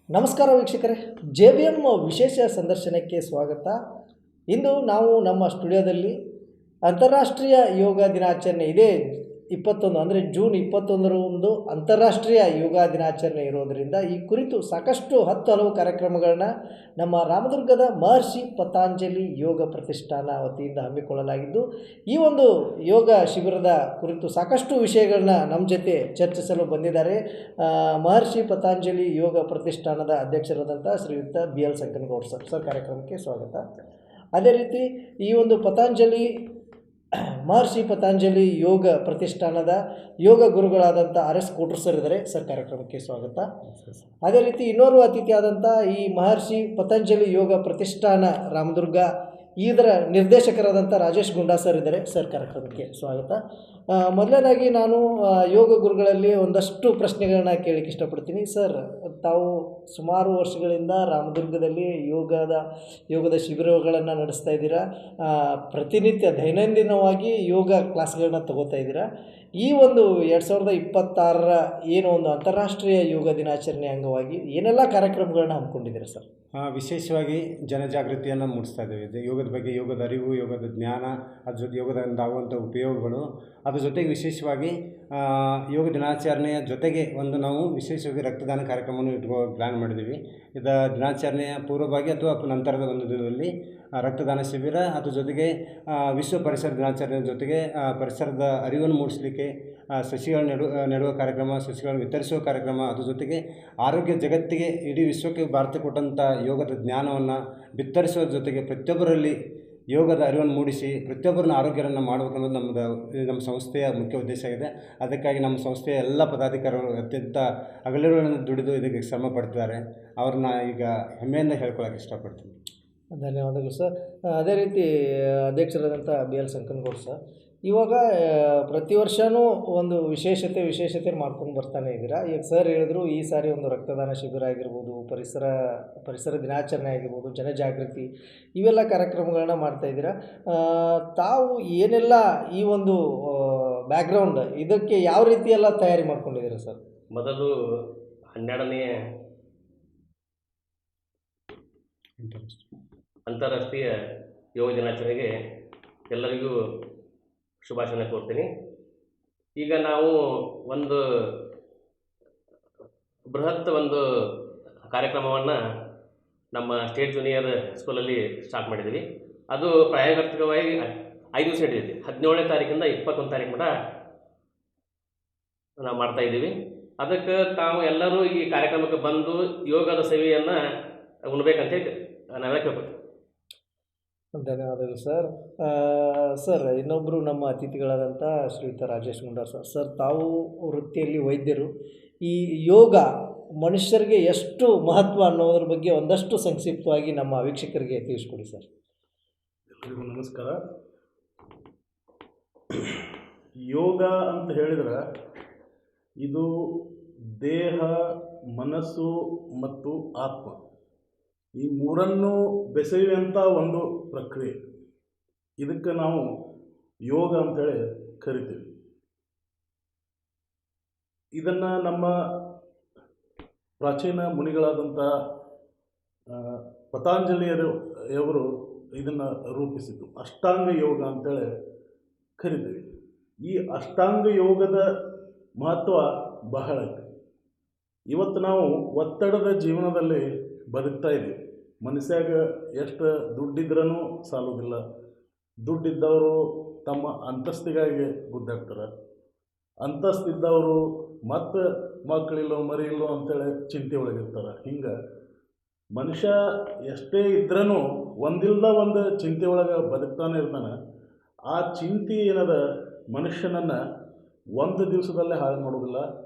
ನಮಸ್ಕಾರ ವೀಕ್ಷಕರೇ, JBM ವಿಶೇಷ ಸಂದರ್ಶನಕ್ಕೆ ಸ್ವಾಗತ. ಇಂದು ನಾವು ನಮ್ಮ ಸ್ಟುಡಿಯೋದಲ್ಲಿ ಅಂತಾರಾಷ್ಟ್ರೀಯ ಯೋಗ ದಿನಾಚರಣೆ ಇದೇ 21 ಅಂದರೆ ಜೂನ್ 21ರಂದು ಅಂತಾರಾಷ್ಟ್ರೀಯ ಯೋಗ ದಿನಾಚರಣೆ ಇರೋದರಿಂದ ಈ ಕುರಿತು ಸಾಕಷ್ಟು ಹಲವು ಕಾರ್ಯಕ್ರಮಗಳನ್ನ ನಮ್ಮ ರಾಮದುರ್ಗದ ಮಹರ್ಷಿ ಪತಾಂಜಲಿ ಯೋಗ ಪ್ರತಿಷ್ಠಾನ ವತಿಯಿಂದ ಹಮ್ಮಿಕೊಳ್ಳಲಾಗಿದ್ದು, ಈ ಒಂದು ಯೋಗ ಶಿಬಿರದ ಕುರಿತು ಸಾಕಷ್ಟು ವಿಷಯಗಳನ್ನ ನಮ್ಮ ಜೊತೆ ಚರ್ಚಿಸಲು ಬಂದಿದ್ದಾರೆ ಮಹರ್ಷಿ ಪತಾಂಜಲಿ ಯೋಗ ಪ್ರತಿಷ್ಠಾನದ ಅಧ್ಯಕ್ಷರಾದಂಥ ಶ್ರೀಯುತ BL ಸಂಕನಗೌಡ ಸರ್. ಕಾರ್ಯಕ್ರಮಕ್ಕೆ ಸ್ವಾಗತ. ಅದೇ ರೀತಿ ಈ ಒಂದು ಮಹರ್ಷಿ ಪತಾಂಜಲಿ ಯೋಗ ಪ್ರತಿಷ್ಠಾನದ ಯೋಗ ಗುರುಗಳಾದಂಥ RS ಕೋಟ್ರು ಸರ್ ಇದ್ದಾರೆ. ಸರ್, ಕಾರ್ಯಕ್ರಮಕ್ಕೆ ಸ್ವಾಗತ. ಅದೇ ರೀತಿ ಇನ್ನೋರ್ವ ಅತಿಥಿಯಾದಂಥ ಈ ಮಹರ್ಷಿ ಪತಂಜಲಿ ಯೋಗ ಪ್ರತಿಷ್ಠಾನ ರಾಮದುರ್ಗ ಇದರ ನಿರ್ದೇಶಕರಾದಂಥ ರಾಜೇಶ್ ಗುಂಡಾ ಸರ್ ಇದ್ದಾರೆ. ಸರ್, ಕಾರ್ಯಕ್ರಮಕ್ಕೆ ಸ್ವಾಗತ. ಮೊದಲನೇದಾಗಿ ನಾನು ಯೋಗ ಗುರುಗಳಲ್ಲಿ ಒಂದಷ್ಟು ಪ್ರಶ್ನೆಗಳನ್ನ ಕೇಳಲಿಕ್ಕೆ ಇಷ್ಟಪಡ್ತೀನಿ. ಸರ್, ತಾವು ಸುಮಾರು ವರ್ಷಗಳಿಂದ ರಾಮದುರ್ಗದಲ್ಲಿ ಯೋಗದ ಶಿಬಿರಗಳನ್ನು ನಡೆಸ್ತಾ ಇದ್ದೀರಾ. ಪ್ರತಿನಿತ್ಯ ದೈನಂದಿನವಾಗಿ ಯೋಗ ಕ್ಲಾಸ್ಗಳನ್ನ ತಗೋತಾ ಇದ್ದೀರಾ. ಈ ಒಂದು 2026ರ ಏನು ಒಂದು ಅಂತಾರಾಷ್ಟ್ರೀಯ ಯೋಗ ದಿನಾಚರಣೆ ಅಂಗವಾಗಿ ಏನೆಲ್ಲ ಕಾರ್ಯಕ್ರಮಗಳನ್ನ ಹಮ್ಮಿಕೊಂಡಿದ್ದೀರಾ ಸರ್? ವಿಶೇಷವಾಗಿ ಜನಜಾಗೃತಿಯನ್ನು ಮೂಡಿಸ್ತಾ ಇದ್ದೇವೆ. ಯೋಗದ ಬಗ್ಗೆ, ಯೋಗದ ಅರಿವು, ಯೋಗದ ಜ್ಞಾನ, ಅದ್ರ ಜೊತೆ ಯೋಗದಿಂದ ಆಗುವಂಥ ಉಪಯೋಗಗಳು, ಅದ್ರ ಜೊತೆಗೆ ವಿಶೇಷವಾಗಿ ಯೋಗ ದಿನಾಚರಣೆಯ ಜೊತೆಗೆ ನಾವು ವಿಶೇಷವಾಗಿ ರಕ್ತದಾನ ಕಾರ್ಯಕ್ರಮವನ್ನು ಪ್ಲ್ಯಾನ್ ಮಾಡಿದ್ದೀವಿ. ದಿನಾಚರಣೆಯ ಪೂರ್ವಭಾಗಿ ಅಥವಾ ನಂತರದ ಒಂದು ದಿನದಲ್ಲಿ ರಕ್ತದಾನ ಶಿಬಿರ, ಅದ್ರ ಜೊತೆಗೆ ವಿಶ್ವ ಪರಿಸರ ದಿನಾಚರಣೆ ಜೊತೆಗೆ ಪರಿಸರದ ಅರಿವನ್ನು ಮೂಡಿಸಲಿಕ್ಕೆ ಸಸಿಗಳು ನೆಡುವ ಕಾರ್ಯಕ್ರಮ, ಸಸಿಗಳನ್ನು ವಿತರಿಸುವ ಕಾರ್ಯಕ್ರಮ, ಅದ್ರ ಜೊತೆಗೆ ಆರೋಗ್ಯ ಜಗತ್ತಿಗೆ, ಇಡೀ ವಿಶ್ವಕ್ಕೆ ಭಾರತ ಕೊಟ್ಟಂಥ ಯೋಗದ ಜ್ಞಾನವನ್ನು ಬಿತ್ತರಿಸೋದ್ರ ಜೊತೆಗೆ ಪ್ರತಿಯೊಬ್ಬರಲ್ಲಿ ಯೋಗದ ಅರಿವನ್ನು ಮೂಡಿಸಿ ಪ್ರತಿಯೊಬ್ಬರನ್ನ ಆರೋಗ್ಯವನ್ನು ಮಾಡಬೇಕು ಅನ್ನೋದು ನಮ್ಮ ಸಂಸ್ಥೆಯ ಮುಖ್ಯ ಉದ್ದೇಶ ಆಗಿದೆ. ಅದಕ್ಕಾಗಿ ನಮ್ಮ ಸಂಸ್ಥೆಯ ಎಲ್ಲ ಪದಾಧಿಕಾರಿಗಳು ಅತ್ಯಂತ ಹಗಲಿರುಳಿನಿಂದ ದುಡಿದು ಇದಕ್ಕೆ ಶ್ರಮ ಪಡ್ತಿದ್ದಾರೆ. ಅವ್ರನ್ನ ಈಗ ಹೆಮ್ಮೆಯಿಂದ ಹೇಳ್ಕೊಳ್ಳೋಕೆ ಇಷ್ಟಪಡ್ತೀನಿ. ಧನ್ಯವಾದಗಳು ಸರ್. ಅದೇ ರೀತಿ ಅಧ್ಯಕ್ಷರಾದಂಥ BL ಸಂಕನಗೌಡ ಸರ್, ಇವಾಗ ಪ್ರತಿ ವರ್ಷವೂ ಒಂದು ವಿಶೇಷತೆ ಮಾಡ್ಕೊಂಡು ಬರ್ತಾನೆ ಇದ್ದೀರಾ. ಈಗ ಸರ್ ಹೇಳಿದ್ರು, ಈ ಸಾರಿ ಒಂದು ರಕ್ತದಾನ ಶಿಬಿರ ಆಗಿರ್ಬೋದು, ಪರಿಸರ ದಿನಾಚರಣೆ ಆಗಿರ್ಬೋದು, ಜನಜಾಗೃತಿ, ಇವೆಲ್ಲ ಕಾರ್ಯಕ್ರಮಗಳನ್ನ ಮಾಡ್ತಾ ಇದ್ದೀರಾ. ತಾವು ಏನೆಲ್ಲ ಈ ಒಂದು ಬ್ಯಾಕ್ಗ್ರೌಂಡ್ ಇದಕ್ಕೆ ಯಾವ ರೀತಿ ಎಲ್ಲ ತಯಾರಿ ಮಾಡ್ಕೊಂಡಿದ್ದೀರಾ ಸರ್? ಮೊದಲು 12ನೇ ಅಂತಾರಾಷ್ಟ್ರೀಯ ಯೋಗ ದಿನಾಚರಣೆಗೆ ಎಲ್ಲರಿಗೂ ಶುಭಾಶಯ ಕೋರ್ತೀನಿ. ಈಗ ನಾವು ಒಂದು ಬೃಹತ್ ಕಾರ್ಯಕ್ರಮವನ್ನು ನಮ್ಮ ಸ್ಟೇಟ್ ಜೂನಿಯರ್ ಸ್ಕೂಲಲ್ಲಿ ಸ್ಟಾರ್ಟ್ ಮಾಡಿದ್ದೀವಿ. ಅದು ಪ್ರಾಯೋಗಿಕವಾಗಿ 5 ದಿವಸ ನಡೆದಿದೆ. 17ನೇ ತಾರೀಕಿಂದ 21 ತಾರೀಕು ಮಟ್ಟ ನಾವು ಮಾಡ್ತಾಯಿದ್ದೀವಿ. ಅದಕ್ಕೆ ತಾವು ಎಲ್ಲರೂ ಈ ಕಾರ್ಯಕ್ರಮಕ್ಕೆ ಬಂದು ಯೋಗದ ಸೇವೆಯನ್ನು ಉಣ್ಬೇಕಂತೇಳಿ ನಾವೆಲ್ಲ ಕೇಳ್ಕೊತೀವಿ. ಧನ್ಯವಾದಗಳು ಸರ್. ಸರ್, ಇನ್ನೊಬ್ಬರು ನಮ್ಮ ಅತಿಥಿಗಳಾದಂಥ ಶ್ರೀಯುತ ರಾಜೇಶ್ ಗುಂಡಾ ಸರ್, ತಾವು ವೃತ್ತಿಯಲ್ಲಿ ವೈದ್ಯರು. ಈ ಯೋಗ ಮನುಷ್ಯರಿಗೆ ಎಷ್ಟು ಮಹತ್ವ ಅನ್ನೋದ್ರ ಬಗ್ಗೆ ಒಂದಷ್ಟು ಸಂಕ್ಷಿಪ್ತವಾಗಿ ನಮ್ಮ ವೀಕ್ಷಕರಿಗೆ ತಿಳಿಸ್ಕೊಡಿ ಸರ್. ಎಲ್ಲರಿಗೂ ನಮಸ್ಕಾರ. ಯೋಗ ಅಂತ ಹೇಳಿದ್ರೆ ಇದು ದೇಹ, ಮನಸ್ಸು ಮತ್ತು ಆತ್ಮ, ಈ ಮೂರನ್ನು ಬೆಸೆಯುವಂಥ ಒಂದು ಪ್ರಕ್ರಿಯೆ. ಇದಕ್ಕೆ ನಾವು ಯೋಗ ಅಂತೇಳಿ ಕರಿತೀವಿ. ಇದನ್ನು ನಮ್ಮ ಪ್ರಾಚೀನ ಮುನಿಗಳಾದಂಥ ಪತಾಂಜಲಿಯವರು ಇದನ್ನು ರೂಪಿಸಿದ್ದು ಅಷ್ಟಾಂಗ ಯೋಗ ಅಂತೇಳಿ ಕರಿತೀವಿ. ಈ ಅಷ್ಟಾಂಗ ಯೋಗದ ಮಹತ್ವ ಬಹಳ ಇದೆ. ಇವತ್ತು ನಾವು ಒತ್ತಡದ ಜೀವನದಲ್ಲಿ ಬದುಕ್ತಾ ಇದ್ದೀವಿ. ಮನುಷ್ಯಾಗ ಎಷ್ಟು ದುಡ್ಡಿದ್ರೂ ಸಾಲೋದಿಲ್ಲ. ದುಡ್ಡಿದ್ದವರು ತಮ್ಮ ಅಂತಸ್ತಿಗಾಗಿ ಗುದ್ದಾಡ್ತಾರೆ. ಅಂತಸ್ತಿದ್ದವರು ಮತ್ತು ಮಕ್ಕಳಿಲ್ಲೋ ಮರಿಯಿಲ್ಲೋ ಅಂತೇಳಿ ಚಿಂತೆ ಒಳಗಿರ್ತಾರೆ. ಹಿಂಗೆ ಮನುಷ್ಯ ಎಷ್ಟೇ ಇದ್ರೂ ಒಂದಿಲ್ಲದ ಒಂದು ಚಿಂತೆ ಒಳಗೆ ಬದುಕ್ತಾನೆ ಇರ್ತಾನೆ. ಆ ಚಿಂತೆ ಏನದ ಮನುಷ್ಯನನ್ನು ಒಂದು ದಿವಸದಲ್ಲೇ ಹಾಳು ಮಾಡೋದಿಲ್ಲ.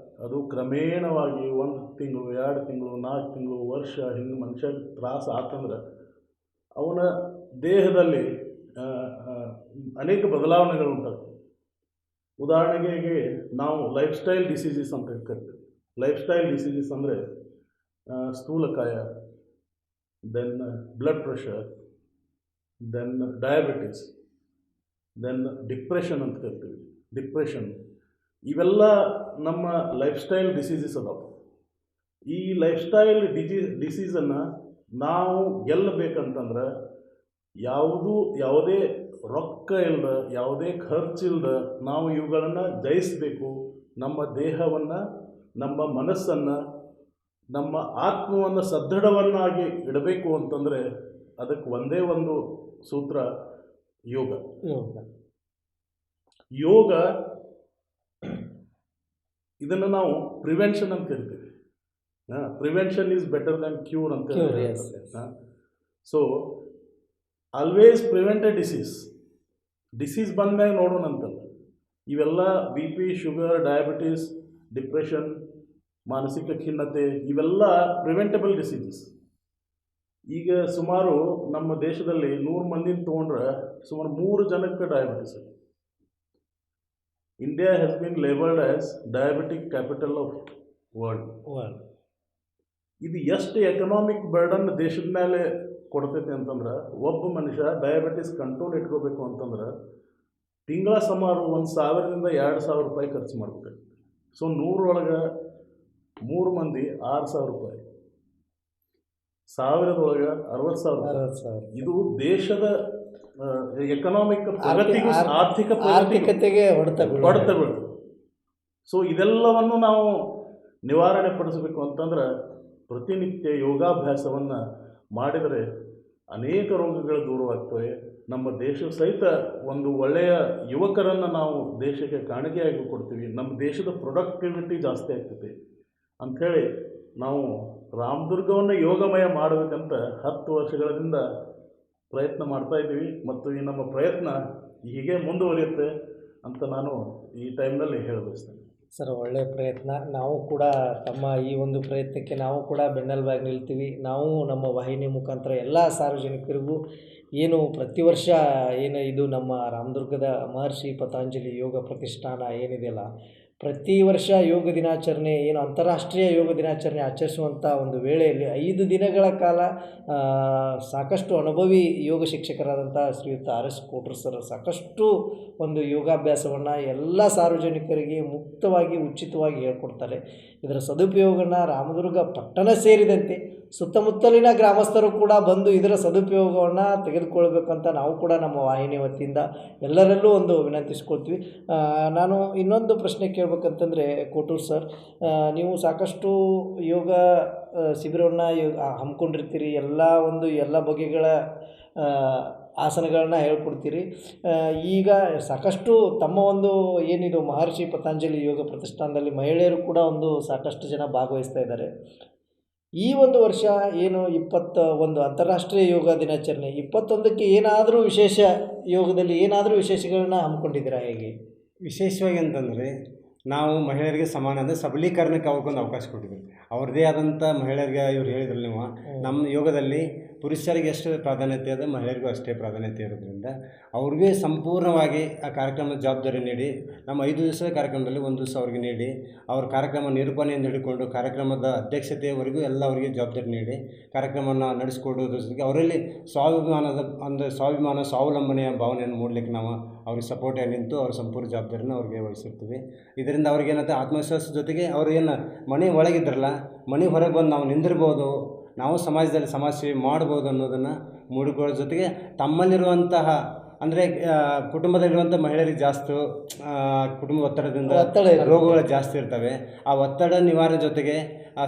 ಅದು ಕ್ರಮೇಣವಾಗಿ 1 ತಿಂಗಳು, 2 ತಿಂಗಳು, 4 ತಿಂಗಳು, ವರ್ಷ ಹಿಂಗೆ ಮನುಷ್ಯಗೆ ತ್ರಾಸ ಆತಂದ್ರೆ ಅವನ ದೇಹದಲ್ಲಿ ಅನೇಕ ಬದಲಾವಣೆಗಳು ಉಂಟಾಗ್ತವೆ. ಉದಾಹರಣೆಗೆ ನಾವು ಲೈಫ್ ಸ್ಟೈಲ್ ಡಿಸೀಸಸ್ ಅಂತ ಕರಿತೀವಿ. ಲೈಫ್ ಸ್ಟೈಲ್ ಡಿಸೀಸಸ್ ಅಂದರೆ ಸ್ಥೂಲಕಾಯ, then blood pressure, then diabetes, then depression ಅಂತ ಕರಿತೀವಿ. ಡಿಪ್ರೆಷನ್ ಇವೆಲ್ಲ ನಮ್ಮ ಲೈಫ್ ಸ್ಟೈಲ್ ಡಿಸೀಸಸ್ ಅದಾವೆ. ಈ ಲೈಫ್ ಸ್ಟೈಲ್ ಡಿಸೀಸನ್ನು ನಾವು ಗೆಲ್ಲಬೇಕಂತಂದ್ರೆ ಯಾವುದೇ ರೊಕ್ಕ ಇಲ್ಲದ, ಯಾವುದೇ ಖರ್ಚಿಲ್ಲದ ನಾವು ಇವುಗಳನ್ನು ಜಯಿಸಬೇಕು. ನಮ್ಮ ದೇಹವನ್ನು, ನಮ್ಮ ಮನಸ್ಸನ್ನು, ನಮ್ಮ ಆತ್ಮವನ್ನು ಸದೃಢವನ್ನಾಗಿ ಇಡಬೇಕು ಅಂತಂದರೆ ಅದಕ್ಕೆ ಒಂದೇ ಒಂದು ಸೂತ್ರ, ಯೋಗ. ಯೋಗ ಇದನ್ನು ನಾವು ಪ್ರಿವೆನ್ಷನ್ ಅಂತ ಕರಿತೀವಿ. Prevention is better than cure ಅಂತ. So always prevent a disease ಬಂದಾಗ ನೋಡೋಣ ಅಂತಲ್ಲ. ಇವೆಲ್ಲ BP, ಶುಗರ್, ಡಯಾಬಿಟೀಸ್, ಡಿಪ್ರೆಷನ್, ಮಾನಸಿಕ ಖಿನ್ನತೆ ಇವೆಲ್ಲ ಪ್ರಿವೆಂಟಬಲ್ ಡಿಸೀಸಸ್. ಈಗ ಸುಮಾರು ನಮ್ಮ ದೇಶದಲ್ಲಿ 100 ಮಂದಿನ ತೊಗೊಂಡ್ರೆ ಸುಮಾರು 3 ಜನಕ್ಕೆ diabetes. India has been labelled as diabetic capital of world. ಇದು ಎಷ್ಟು ಎಕನಾಮಿಕ್ ಬರ್ಡನ್ ದೇಶದ ಮೇಲೆ ಕೊಡ್ತೈತೆ ಅಂತಂದ್ರೆ, ಒಬ್ಬ ಮನುಷ್ಯ ಡಯಾಬಿಟಿಸ್ ಕಂಟ್ರೋಲ್ ಇಟ್ಕೋಬೇಕು ಅಂತಂದ್ರೆ ತಿಂಗಳ ಸುಮಾರು 1,000ರಿಂದ 2,000 ರೂಪಾಯಿ ಖರ್ಚು ಮಾಡ್ಬೇಕಾಗ್ತದೆ. ಸೊ 100 ಒಳಗೆ 3 ಮಂದಿ 6,000 ರೂಪಾಯಿ, 1000 ಒಳಗೆ 60,000. ಇದು ದೇಶದ ಎಕನಾಮಿಕ್ ಪ್ರಗತಿಗೂ, ಆರ್ಥಿಕತೆಗೆ ಹೊಡೆತ ಬೀಳುತ್ತೆ. ಸೊ ಇದೆಲ್ಲವನ್ನು ನಾವು ನಿವಾರಣೆ ಪಡಿಸಬೇಕು ಅಂತಂದ್ರೆ ಪ್ರತಿನಿತ್ಯ ಯೋಗಾಭ್ಯಾಸವನ್ನು ಮಾಡಿದರೆ ಅನೇಕ ರೋಗಗಳು ದೂರವಾಗ್ತವೆ. ನಮ್ಮ ದೇಶ ಸಹಿತ ಒಂದು ಒಳ್ಳೆಯ ಯುವಕರನ್ನು ನಾವು ದೇಶಕ್ಕೆ ಕಾಣಿಕೆಯಾಗಿ ಕೊಡ್ತೀವಿ. ನಮ್ಮ ದೇಶದ ಪ್ರೊಡಕ್ಟಿವಿಟಿ ಜಾಸ್ತಿ ಆಗ್ತೈತಿ ಅಂಥೇಳಿ ನಾವು ರಾಮದುರ್ಗವನ್ನು ಯೋಗಮಯ ಮಾಡಬೇಕಂತ 10 ವರ್ಷಗಳಿಂದ ಪ್ರಯತ್ನ ಮಾಡ್ತಾಯಿದ್ದೀವಿ. ಮತ್ತು ಈ ನಮ್ಮ ಪ್ರಯತ್ನ ಹೀಗೆ ಮುಂದುವರಿಯುತ್ತೆ ಅಂತ ನಾನು ಈ ಟೈಮ್ನಲ್ಲಿ ಹೇಳಬಯಸ್ತೇನೆ. ಸರ್, ಒಳ್ಳೆಯ ಪ್ರಯತ್ನ. ನಾವು ಕೂಡ ತಮ್ಮ ಈ ಒಂದು ಪ್ರಯತ್ನಕ್ಕೆ ನಾವು ಕೂಡ ಬೆನ್ನೆಲುಬಾಗಿ ನಿಲ್ತೀವಿ. ನಾವು ನಮ್ಮ ವಾಹಿನಿ ಮುಖಾಂತರ ಎಲ್ಲ ಸಾರ್ವಜನಿಕರಿಗೂ ಏನು ಪ್ರತಿ ವರ್ಷ ಏನು ಇದು ನಮ್ಮ ರಾಮದುರ್ಗದ ಮಹರ್ಷಿ ಪತಂಜಲಿ ಯೋಗ ಪ್ರತಿಷ್ಠಾನ ಏನಿದೆಯಲ್ಲ, ಪ್ರತಿ ವರ್ಷ ಯೋಗ ದಿನಾಚರಣೆ ಏನು ಅಂತಾರಾಷ್ಟ್ರೀಯ ಯೋಗ ದಿನಾಚರಣೆ ಆಚರಿಸುವಂಥ ಒಂದು ವೇಳೆಯಲ್ಲಿ 5 ದಿನಗಳ ಕಾಲ ಸಾಕಷ್ಟು ಅನುಭವಿ ಯೋಗ ಶಿಕ್ಷಕರಾದಂಥ ಶ್ರೀಯುತ RS ಕೋಟ್ರು ಸರ್ ಸಾಕಷ್ಟು ಒಂದು ಯೋಗಾಭ್ಯಾಸವನ್ನು ಎಲ್ಲ ಸಾರ್ವಜನಿಕರಿಗೆ ಮುಕ್ತವಾಗಿ ಉಚಿತವಾಗಿ ಹೇಳ್ಕೊಡ್ತಾರೆ. ಇದರ ಸದುಪಯೋಗನ ರಾಮದುರ್ಗ ಪಟ್ಟಣ ಸೇರಿದಂತೆ ಸುತ್ತಮುತ್ತಲಿನ ಗ್ರಾಮಸ್ಥರು ಕೂಡ ಬಂದು ಇದರ ಸದುಪಯೋಗವನ್ನು ತೆಗೆದುಕೊಳ್ಬೇಕಂತ ನಾವು ಕೂಡ ನಮ್ಮ ವಾಹಿನಿ ವತಿಯಿಂದ ಎಲ್ಲರಲ್ಲೂ ಒಂದು ವಿನಂತಿಸ್ಕೊಳ್ತೀವಿ. ನಾನು ಇನ್ನೊಂದು ಪ್ರಶ್ನೆ ಕೇಳಬೇಕಂತಂದರೆ, ಕೋಟೂರು ಸರ್, ನೀವು ಸಾಕಷ್ಟು ಯೋಗ ಶಿಬಿರವನ್ನು ಹಮ್ಮಿಕೊಂಡಿರ್ತೀರಿ. ಎಲ್ಲ ಬಗೆಗಳ ಆಸನಗಳನ್ನ ಹೇಳ್ಕೊಡ್ತೀರಿ. ಈಗ ಸಾಕಷ್ಟು ತಮ್ಮ ಒಂದು ಏನಿದು ಮಹರ್ಷಿ ಪತಂಜಲಿ ಯೋಗ ಪ್ರತಿಷ್ಠಾನದಲ್ಲಿ ಮಹಿಳೆಯರು ಕೂಡ ಒಂದು ಸಾಕಷ್ಟು ಜನ ಭಾಗವಹಿಸ್ತಾ ಇದ್ದಾರೆ. ಈ ಒಂದು ವರ್ಷ ಏನು 21 ಅಂತಾರಾಷ್ಟ್ರೀಯ ಯೋಗ ದಿನಾಚರಣೆ 21ಕ್ಕೆ ಏನಾದರೂ ವಿಶೇಷ ಯೋಗದಲ್ಲಿ ಏನಾದರೂ ವಿಶೇಷಗಳನ್ನ ಹಮ್ಮಿಕೊಂಡಿದ್ದೀರಾ? ಹೇಗೆ ವಿಶೇಷವಾಗಿ ಅಂತಂದರೆ ನಾವು ಮಹಿಳೆಯರಿಗೆ ಸಮಾನ ಅಂದರೆ ಸಬಲೀಕರಣಕ್ಕೆ ಅವ್ರಿಗೊಂದು ಅವಕಾಶ ಕೊಟ್ಟಿದ್ದೀವಿ. ಅವ್ರದ್ದೇ ಆದಂಥ ಮಹಿಳೆಯರಿಗೆ ಇವ್ರು ಹೇಳಿದ್ರಲ್ಲ ನೀವು, ನಮ್ಮ ಯೋಗದಲ್ಲಿ ಪುರುಷರಿಗೆ ಎಷ್ಟು ಪ್ರಾಧಾನ್ಯತೆ ಇದೆ, ಮಹಿಳೆಯರಿಗೂ ಅಷ್ಟೇ ಪ್ರಾಧಾನ್ಯತೆ ಇರೋದ್ರಿಂದ ಅವ್ರಿಗೆ ಸಂಪೂರ್ಣವಾಗಿ ಆ ಕಾರ್ಯಕ್ರಮದ ಜವಾಬ್ದಾರಿ ನೀಡಿ ನಮ್ಮ 5 ದಿವಸದ ಕಾರ್ಯಕ್ರಮದಲ್ಲಿ 1 ದಿವಸ ಅವ್ರಿಗೆ ನೀಡಿ ಅವ್ರ ಕಾರ್ಯಕ್ರಮ ನಿರೂಪಣೆಯಿಂದ ಹಿಡ್ಕೊಂಡು ಕಾರ್ಯಕ್ರಮದ ಅಧ್ಯಕ್ಷತೆಯವರೆಗೂ ಎಲ್ಲ ಅವರಿಗೆ ಜವಾಬ್ದಾರಿ ನೀಡಿ ಕಾರ್ಯಕ್ರಮವನ್ನು ನಡೆಸ್ಕೊಡೋದ್ರ ಜೊತೆಗೆ ಅವರಲ್ಲಿ ಸ್ವಾಭಿಮಾನ ಸ್ವಾವಲಂಬನೆಯ ಭಾವನೆಯನ್ನು ಮೂಡಲಿಕ್ಕೆ ನಾವು ಅವ್ರಿಗೆ ಸಪೋರ್ಟಾಗಿ ನಿಂತು ಅವ್ರ ಸಂಪೂರ್ಣ ಜವಾಬ್ದಾರಿನ ಅವ್ರಿಗೆ ವಹಿಸಿರ್ತೀವಿ. ಇದರಿಂದ ಅವ್ರಿಗೇನಂತ ಆತ್ಮವಿಶ್ವಾಸದ ಜೊತೆಗೆ ಅವರು ಏನು ಮನೆ ಒಳಗಿದ್ರಲ್ಲ, ಮನೆ ಹೊರಗೆ ಬಂದು ನಾವು ನಿಂದಿರ್ಬೋದು, ನಾವು ಸಮಾಜದಲ್ಲಿ ಸಮಾಜ ಸೇವೆ ಮಾಡ್ಬೋದು ಅನ್ನೋದನ್ನು ಮೂಡಿಕೊಳ್ಳೋ ಜೊತೆಗೆ ತಮ್ಮಲ್ಲಿರುವಂತಹ ಅಂದರೆ ಕುಟುಂಬದಲ್ಲಿರುವಂಥ ಮಹಿಳೆಯರಿಗೆ ಜಾಸ್ತಿ ಕುಟುಂಬ ಒತ್ತಡದಿಂದ ರೋಗಗಳು ಜಾಸ್ತಿ ಇರ್ತವೆ. ಆ ಒತ್ತಡ ನಿವಾರಣೆ ಜೊತೆಗೆ ಆ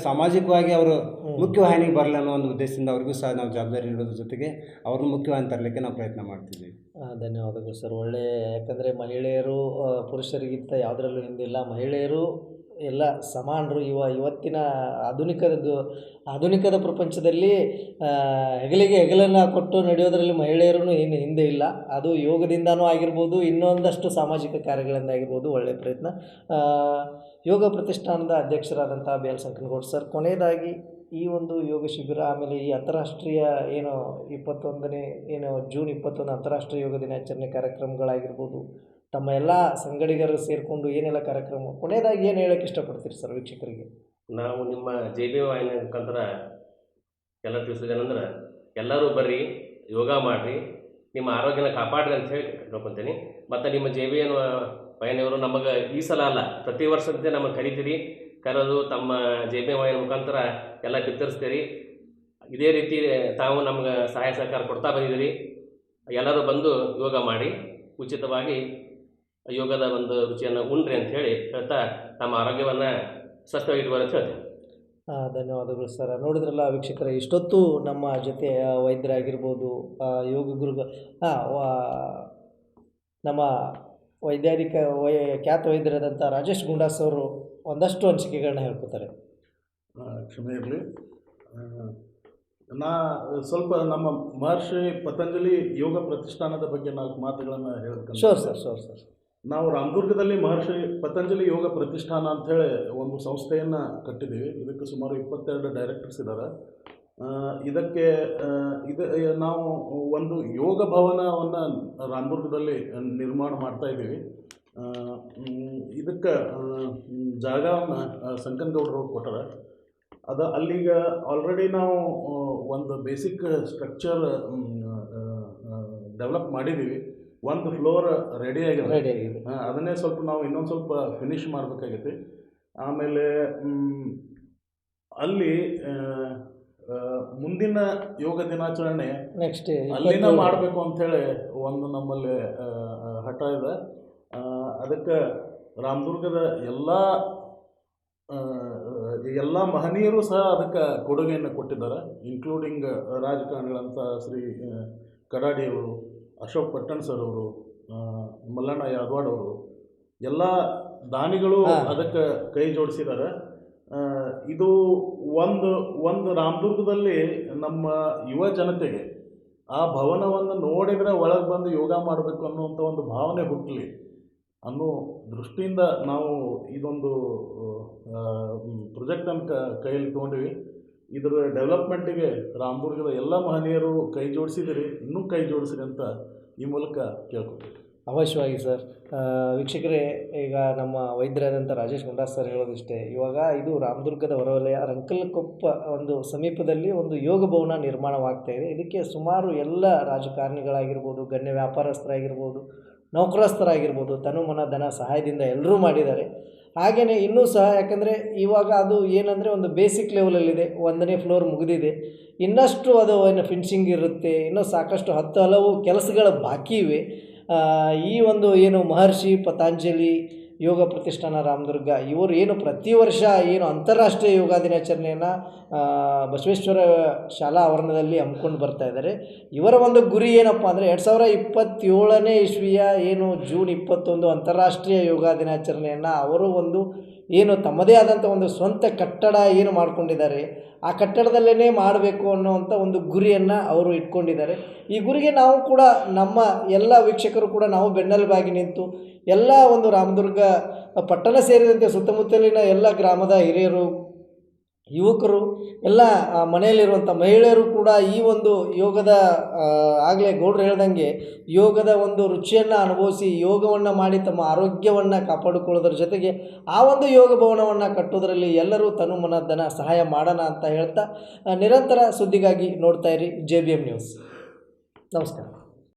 ಸಾಮಾಜಿಕವಾಗಿ ಅವರು ಮುಖ್ಯವಾಹಿನಿಗೆ ಬರಲ್ಲ ಅನ್ನೋ ಒಂದು ಉದ್ದೇಶದಿಂದ ಅವ್ರಿಗೂ ಸಹ ನಾವು ಜವಾಬ್ದಾರಿ ನೀಡೋದ್ರ ಜೊತೆಗೆ ಅವ್ರನ್ನ ಮುಖ್ಯವಾಹಿನಿ ತರಲಿಕ್ಕೆ ನಾವು ಪ್ರಯತ್ನ ಮಾಡ್ತಿದ್ದೀವಿ. ಧನ್ಯವಾದಗಳು ಸರ್. ಯಾಕಂದರೆ ಮಹಿಳೆಯರು ಪುರುಷರಿಗಿಂತ ಯಾವುದರಲ್ಲೂ ಹಿಂದಿಲ್ಲ. ಮಹಿಳೆಯರು ಎಲ್ಲ ಸಮಾನರು. ಇವತ್ತಿನ ಆಧುನಿಕದ ಪ್ರಪಂಚದಲ್ಲಿ ಹೆಗಲಿಗೆ ಹೆಗಲನ್ನು ಕೊಟ್ಟು ನಡೆಯೋದರಲ್ಲಿ ಮಹಿಳೆಯರೂ ಏನು ಹಿಂದೆ ಇಲ್ಲ. ಅದು ಯೋಗದಿಂದನೂ ಆಗಿರ್ಬೋದು, ಇನ್ನೊಂದಷ್ಟು ಸಾಮಾಜಿಕ ಕಾರ್ಯಗಳಿಂದ ಆಗಿರ್ಬೋದು. ಒಳ್ಳೆಯ ಪ್ರಯತ್ನ. ಯೋಗ ಪ್ರತಿಷ್ಠಾನದ ಅಧ್ಯಕ್ಷರಾದಂಥ BL ಸಂಕನಗೌಡ ಸರ್, ಕೊನೆಯದಾಗಿ ಈ ಒಂದು ಯೋಗ ಶಿಬಿರ ಆಮೇಲೆ ಈ ಅಂತಾರಾಷ್ಟ್ರೀಯ ಏನು 21ನೇ ಜೂನ್ 21 ಅಂತಾರಾಷ್ಟ್ರೀಯ ಯೋಗ ದಿನಾಚರಣೆ ಕಾರ್ಯಕ್ರಮಗಳಾಗಿರ್ಬೋದು, ತಮ್ಮ ಎಲ್ಲ ಸಂಗಡಿಗರು ಸೇರಿಕೊಂಡು ಏನೆಲ್ಲ ಕಾರ್ಯಕ್ರಮ, ಕೊನೆಯದಾಗಿ ಏನು ಹೇಳೋಕ್ಕೆ ಇಷ್ಟಪಡ್ತೀರಿ ಸರ್ ವೀಕ್ಷಕರಿಗೆ? ನಾವು ನಿಮ್ಮ JB ವಾಹಿನಿ ಮುಖಾಂತರ ಎಲ್ಲ ತಿಳಿಸೋದೇನೆಂದ್ರೆ, ಎಲ್ಲರೂ ಬರ್ರಿ, ಯೋಗ ಮಾಡಿರಿ, ನಿಮ್ಮ ಆರೋಗ್ಯನ ಕಾಪಾಡ್ರಿ ಅಂತ ಹೇಳಿ ಕೇಳ್ಕೊತೀನಿ. ಮತ್ತು ನಿಮ್ಮ JB ವಾಹಿನಿಯವರು ನಮಗೆ ಈ ಸಲ ಅಲ್ಲ, ಪ್ರತಿ ವರ್ಷದಂತೆ ನಮಗೆ ಕರಿತೀರಿ. ಕರೆದು ತಮ್ಮ JPY ಮುಖಾಂತರ ಎಲ್ಲ ಬಿತ್ತರಿಸ್ತೀರಿ. ಇದೇ ರೀತಿ ತಾವು ನಮ್ಗೆ ಸಹಾಯ ಸಹಕಾರ ಕೊಡ್ತಾ ಬಂದಿದ್ದೀರಿ. ಎಲ್ಲರೂ ಬಂದು ಯೋಗ ಮಾಡಿ ಉಚಿತವಾಗಿ ಯೋಗದ ಒಂದು ರುಚಿಯನ್ನು ಉಣ್ರಿ ಅಂತ ಹೇಳ್ತಾ ನಮ್ಮ ಆರೋಗ್ಯವನ್ನು ಸ್ವಸ್ಥವಾಗಿ ಇಟ್ಕೊಳ್ಳಿ ಅಂತ ಹೇಳ್ತೇವೆ. ಧನ್ಯವಾದಗಳು ಸರ್. ನೋಡಿದ್ರಲ್ಲ ವೀಕ್ಷಕರೇ, ಇಷ್ಟೊತ್ತು ನಮ್ಮ ಜೊತೆ ವೈದ್ಯರಾಗಿರ್ಬೋದು, ಯೋಗ ಗುರುಗಳು, ನಮ್ಮ ಖ್ಯಾತ ವೈದ್ಯರಾದಂಥ ರಾಜೇಶ್ ಗುಂಡಾಸ್ ಅವರು ಒಂದಷ್ಟು ಅನಿಸಿಕೆಗಳನ್ನ ಹೇಳ್ಕೊತಾರೆ. ಕ್ಷಮೆ ಇರಲಿ, ನಾ ಸ್ವಲ್ಪ ನಮ್ಮ ಮಹರ್ಷಿ ಪತಂಜಲಿ ಯೋಗ ಪ್ರತಿಷ್ಠಾನದ ಬಗ್ಗೆ 4 ಮಾತುಗಳನ್ನು ಹೇಳ್ತೀನಿ. Sure sir. ನಾವು ರಾಮದುರ್ಗದಲ್ಲಿ ಮಹರ್ಷಿ ಪತಂಜಲಿ ಯೋಗ ಪ್ರತಿಷ್ಠಾನ ಅಂಥೇಳಿ ಒಂದು ಸಂಸ್ಥೆಯನ್ನು ಕಟ್ಟಿದ್ದೀವಿ. ಇದಕ್ಕೆ ಸುಮಾರು 22 ಡೈರೆಕ್ಟರ್ಸ್ ಇದ್ದಾರೆ. ಇದಕ್ಕೆ ನಾವು ಒಂದು ಯೋಗ ಭವನವನ್ನು ರಾಮದುರ್ಗದಲ್ಲಿ ನಿರ್ಮಾಣ ಮಾಡ್ತಾ ಇದ್ದೀವಿ. ಇದಕ್ಕೆ ಜಾಗವನ್ನು ಸಂಕನಗೌಡರು ಕೊಟ್ಟಾರೆ. ಅಲ್ಲಿಗ ಆಲ್ರೆಡಿ ನಾವು ಒಂದು ಬೇಸಿಕ್ ಸ್ಟ್ರಕ್ಚರ್ ಡೆವಲಪ್ ಮಾಡಿದ್ದೀವಿ. ಒಂದು ಫ್ಲೋರ್ ರೆಡಿ ಆಗಿದೆ. ಅದನ್ನೇ ಸ್ವಲ್ಪ ನಾವು ಇನ್ನೊಂದು ಸ್ವಲ್ಪ ಫಿನಿಶ್ ಮಾಡಬೇಕಾಗೈತಿ. ಆಮೇಲೆ ಅಲ್ಲಿ ಮುಂದಿನ ಯೋಗ ದಿನಾಚರಣೆ ನೆಕ್ಸ್ಟ್ ಅಲ್ಲಿನ ಮಾಡಬೇಕು ಅಂಥೇಳಿ ಒಂದು ನಮ್ಮಲ್ಲಿ ಹಠ ಇದೆ. ಅದಕ್ಕೆ ರಾಮದುರ್ಗದ ಎಲ್ಲ ಮಹನೀಯರು ಸಹ ಅದಕ್ಕೆ ಕೊಡುಗೆಯನ್ನು ಕೊಟ್ಟಿದ್ದಾರೆ. ಇನ್ಕ್ಲೂಡಿಂಗ್ ರಾಜಕಾರಣಿಗಳಂಥ ಶ್ರೀ ಕಡಾಡಿಯವರು, ಅಶೋಕ್ ಪಟ್ಟಣ್ ಸರ್ ಅವರು, ಮಲ್ಲಣ್ಣ ಯಾದವಾಡ್ ಅವರು, ಎಲ್ಲ ದಾನಿಗಳು ಅದಕ್ಕೆ ಕೈ ಜೋಡಿಸಿದ್ದಾರೆ. ಇದು ಒಂದು ರಾಮದುರ್ಗದಲ್ಲಿ ನಮ್ಮ ಯುವ ಜನತೆಗೆ ಆ ಭವನವನ್ನು ನೋಡಿದರೆ ಒಳಗೆ ಬಂದು ಯೋಗ ಮಾಡಬೇಕು ಅನ್ನುವಂಥ ಒಂದು ಭಾವನೆ ಹುಟ್ಟಲಿ ಅನ್ನೋ ದೃಷ್ಟಿಯಿಂದ ನಾವು ಇದೊಂದು ಪ್ರಾಜೆಕ್ಟನ್ನು ಕೈಯಲ್ಲಿ ತೊಗೊಂಡಿವಿ. ಇದರ ಡೆವಲಪ್ಮೆಂಟಿಗೆ ರಾಮದುರ್ಗದ ಎಲ್ಲ ಮಹನೀಯರು ಕೈ ಜೋಡಿಸಿದಿರಿ, ಇನ್ನೂ ಕೈ ಜೋಡಿಸಿರಿ ಅಂತ ಈ ಮೂಲಕ ಕೇಳ್ಕೊತೀವಿ. ಅವಶ್ಯವಾಗಿ ಸರ್. ವೀಕ್ಷಕರೇ, ಈಗ ನಮ್ಮ ವೈದ್ಯರಾದಂಥ ರಾಜೇಶ್ ಗುಂಡಾಸ್ ಸರ್ ಹೇಳೋದಿಷ್ಟೇ. ಇವಾಗ ಇದು ರಾಮದುರ್ಗದ ಹೊರವಲಯ ರಂಕಲಕೊಪ್ಪ ಒಂದು ಸಮೀಪದಲ್ಲಿ ಒಂದು ಯೋಗ ಭವನ ನಿರ್ಮಾಣವಾಗ್ತಾ ಇದೆ. ಇದಕ್ಕೆ ಸುಮಾರು ಎಲ್ಲ ರಾಜಕಾರಣಿಗಳಾಗಿರ್ಬೋದು, ಗಣ್ಯ ವ್ಯಾಪಾರಸ್ಥರಾಗಿರ್ಬೋದು, ನೌಕರಸ್ಥರಾಗಿರ್ಬೋದು, ತನು ಮನ ಧನ ಸಹಾಯದಿಂದ ಎಲ್ಲರೂ ಮಾಡಿದ್ದಾರೆ. ಹಾಗೆಯೇ ಇನ್ನೂ ಸಹ, ಯಾಕಂದರೆ ಇವಾಗ ಅದು ಏನಂದರೆ ಒಂದು ಬೇಸಿಕ್ ಲೆವೆಲಲ್ಲಿದೆ. 1ನೇ ಫ್ಲೋರ್ ಮುಗಿದಿದೆ. ಇನ್ನಷ್ಟು ಅದು ಫಿನಿಶಿಂಗ್ ಇರುತ್ತೆ. ಇನ್ನೂ ಸಾಕಷ್ಟು ಹಲವು ಕೆಲಸಗಳು ಬಾಕಿ ಇವೆ. ಈ ಒಂದು ಏನು ಮಹರ್ಷಿ ಪತಂಜಲಿ ಯೋಗ ಪ್ರತಿಷ್ಠಾನ ರಾಮದುರ್ಗ ಇವರು ಏನು ಪ್ರತಿ ವರ್ಷ ಏನು ಅಂತಾರಾಷ್ಟ್ರೀಯ ಯೋಗ ದಿನಾಚರಣೆಯನ್ನು ಬಸವೇಶ್ವರ ಶಾಲಾ ಆವರಣದಲ್ಲಿ ಹಮ್ಮಿಕೊಂಡು ಬರ್ತಾ ಇದ್ದಾರೆ. ಇವರ ಒಂದು ಗುರಿ ಏನಪ್ಪ ಅಂದರೆ 2027ನೇ ಇಸ್ವಿಯ ಏನು ಜೂನ್ 21 ಅಂತಾರಾಷ್ಟ್ರೀಯ ಯೋಗ ದಿನಾಚರಣೆಯನ್ನು ಅವರು ಒಂದು ಏನು ತಮ್ಮದೇ ಆದಂಥ ಒಂದು ಸ್ವಂತ ಕಟ್ಟಡ ಏನು ಮಾಡ್ಕೊಂಡಿದ್ದಾರೆ, ಆ ಕಟ್ಟಡದಲ್ಲೇ ಮಾಡಬೇಕು ಅನ್ನುವಂಥ ಒಂದು ಗುರಿಯನ್ನು ಅವರು ಇಟ್ಕೊಂಡಿದ್ದಾರೆ. ಈ ಗುರಿಗೆ ನಾವು ಕೂಡ ನಮ್ಮ ಎಲ್ಲ ವೀಕ್ಷಕರು ಕೂಡ ನಾವು ಬೆನ್ನೆಲುಬಾಗಿ ನಿಂತು ಎಲ್ಲ ಒಂದು ರಾಮದುರ್ಗ ಪಟ್ಟಣ ಸೇರಿದಂತೆ ಸುತ್ತಮುತ್ತಲಿನ ಎಲ್ಲ ಗ್ರಾಮದ ಹಿರಿಯರು, ಯುವಕರು, ಎಲ್ಲ ಮನೆಯಲ್ಲಿರುವಂಥ ಮಹಿಳೆಯರು ಕೂಡ ಈ ಒಂದು ಯೋಗದ ಆಗಲೇ ಗೌಡ್ರು ಹೇಳ್ದಂಗೆ ಯೋಗದ ಒಂದು ರುಚಿಯನ್ನು ಅನುಭವಿಸಿ ಯೋಗವನ್ನು ಮಾಡಿ ತಮ್ಮ ಆರೋಗ್ಯವನ್ನು ಕಾಪಾಡಿಕೊಳ್ಳೋದ್ರ ಜೊತೆಗೆ ಆ ಒಂದು ಯೋಗ ಭವನವನ್ನು ಕಟ್ಟೋದರಲ್ಲಿ ಎಲ್ಲರೂ ತನು ಮನ ಧನ ಸಹಾಯ ಮಾಡೋಣ ಅಂತ ಹೇಳ್ತಾ ನಿರಂತರ ಸುದ್ದಿಗಾಗಿ ನೋಡ್ತಾ ಇರಿ JBM ನ್ಯೂಸ್. ನಮಸ್ಕಾರ.